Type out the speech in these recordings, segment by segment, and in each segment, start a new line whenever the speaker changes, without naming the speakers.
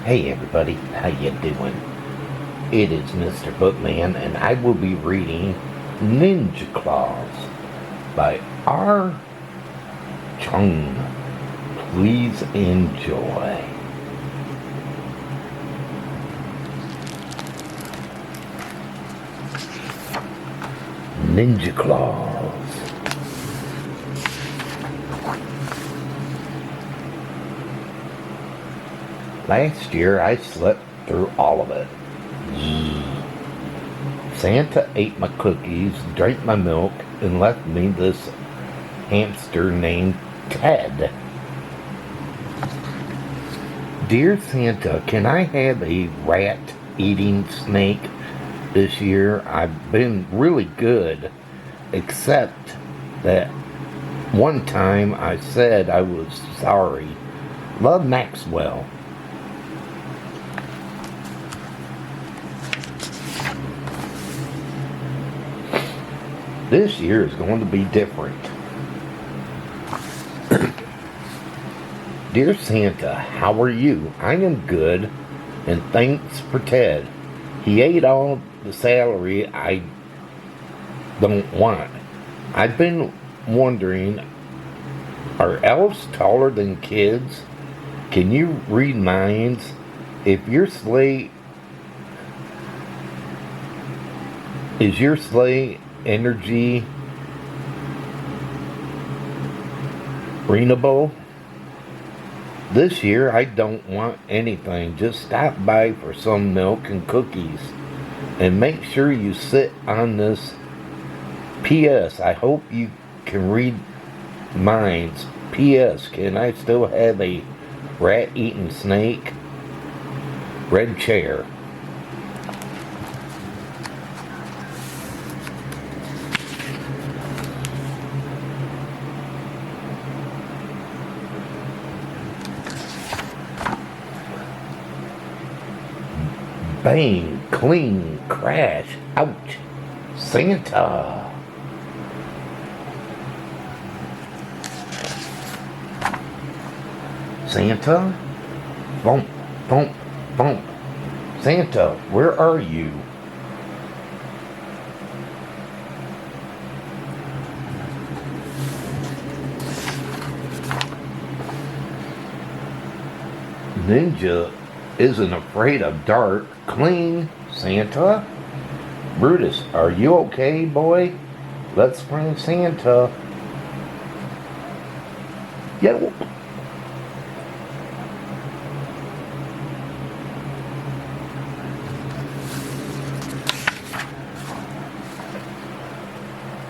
Hey everybody, how you doing? It is Mr. Bookman, and I will be reading Ninja Claus by Arree Chung. Please enjoy. Ninja Claus. Last year I slept through all of it. Santa ate my cookies, drank my milk, and left me this hamster named Ted. Dear Santa, can I have a rat-eating snake this year? I've been really good, except that one time I said I was sorry. Love, Maxwell. This year is going to be different. Dear Santa, how are you? I am good, and thanks for Ted. He ate all the salary I don't want. I've been wondering, are elves taller than kids? Can you read minds? If your sleigh is your sleigh energy readable? This year I don't want anything. Just stop by for some milk and cookies. And make sure you sit on this. P.S. I hope you can read minds. P.S. Can I still have a rat-eating snake? Red chair. Bang, cling, crash, ouch, Santa. Santa? Bump, bump, bump. Santa, where are you? Ninja isn't afraid of dark. Cling, Santa. Brutus, are you okay, boy? Let's find Santa. Yo.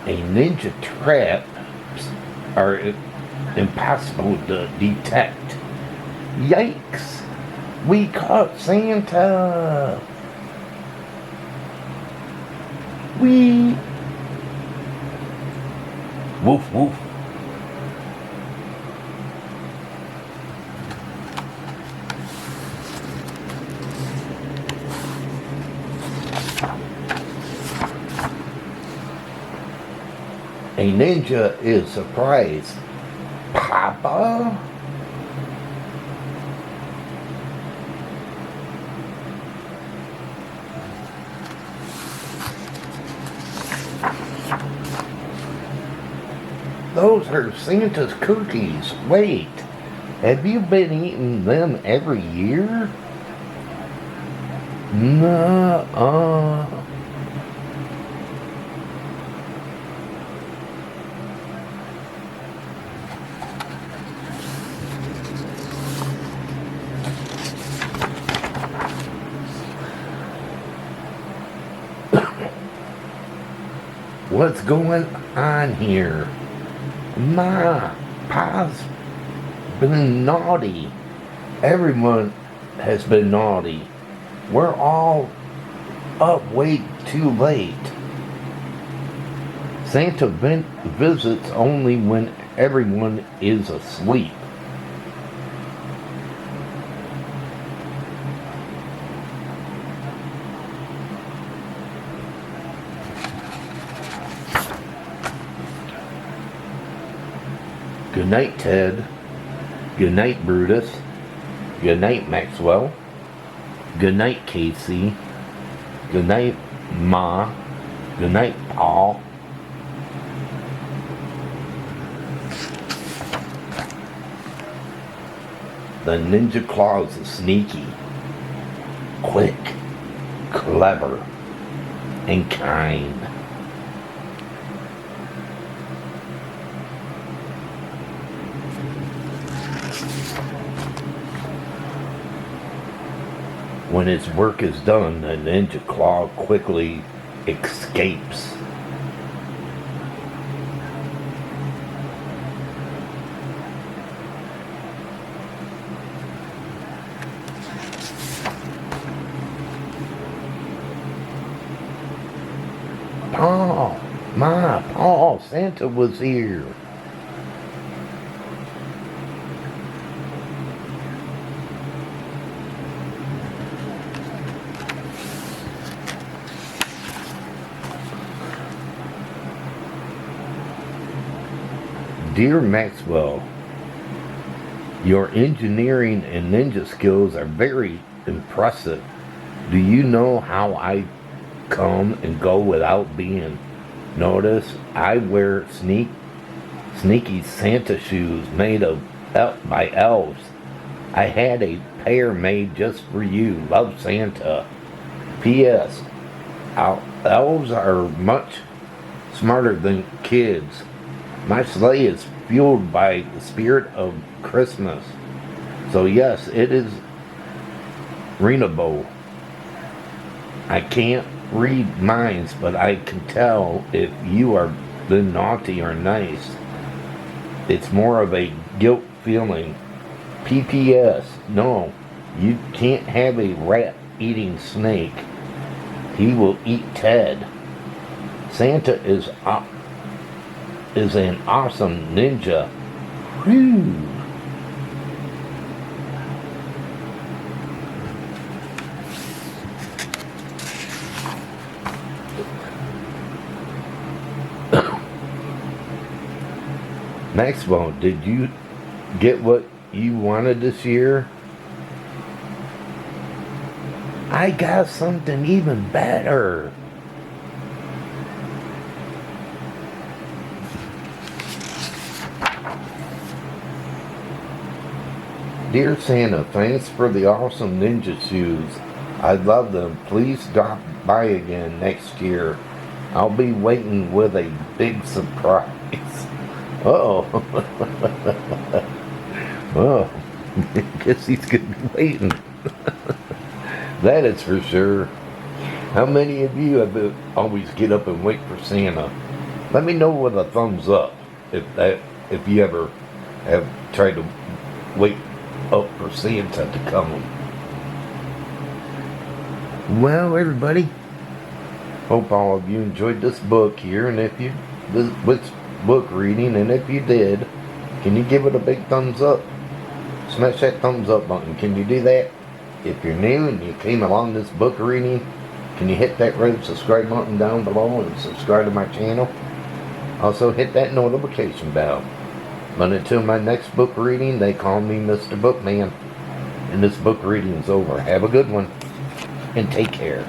A ninja traps are impossible to detect. Yikes! We caught Santa! We... Woof woof. A ninja is surprised. Papa? Those are Santa's cookies. Wait, have you been eating them every year? Nuh-uh. What's going on here? Ma, Pa's been naughty. Everyone has been naughty. We're all up way too late. Santa visits only when everyone is asleep. Good night, Ted. Good night, Brutus. Good night, Maxwell. Good night, Casey. Good night, Ma. Good night, Paul. The Ninja Claus is sneaky, quick, clever, and kind. When his work is done, the Ninja Claw quickly escapes. Paul, Santa was here. Dear Maxwell, your engineering and ninja skills are very impressive. Do you know how I come and go without being noticed? I wear sneaky Santa shoes made by elves. I had a pair made just for you. Love, Santa. P.S. Elves are much smarter than kids. My sleigh is fueled by the spirit of Christmas. So yes, it is readable. I can't read minds, but I can tell if you are been naughty or nice. It's more of a guilt feeling. P.P.S. No, you can't have a rat eating snake. He will eat Ted. Santa is an awesome ninja. Whew. Maxwell, did you get what you wanted this year? I got something even better. Dear Santa, thanks for the awesome ninja shoes. I love them. Please drop by again next year. I'll be waiting with a big surprise. Uh-oh. Well, I guess he's going to be waiting. That is for sure. How many of you have always get up and wait for Santa? Let me know with a thumbs up if you ever have tried to wait up for Santa to come. Well, everybody, hope all of you enjoyed this book here, and if you this book reading, and if you did, can you give it a big thumbs up? Smash that thumbs up button. Can you do that? If you're new and you came along this book reading, can you hit that red subscribe button down below and subscribe to my channel? Also hit that notification bell. But until my next book reading, they call me Mr. Bookman. And this book reading is over. Have a good one. And take care.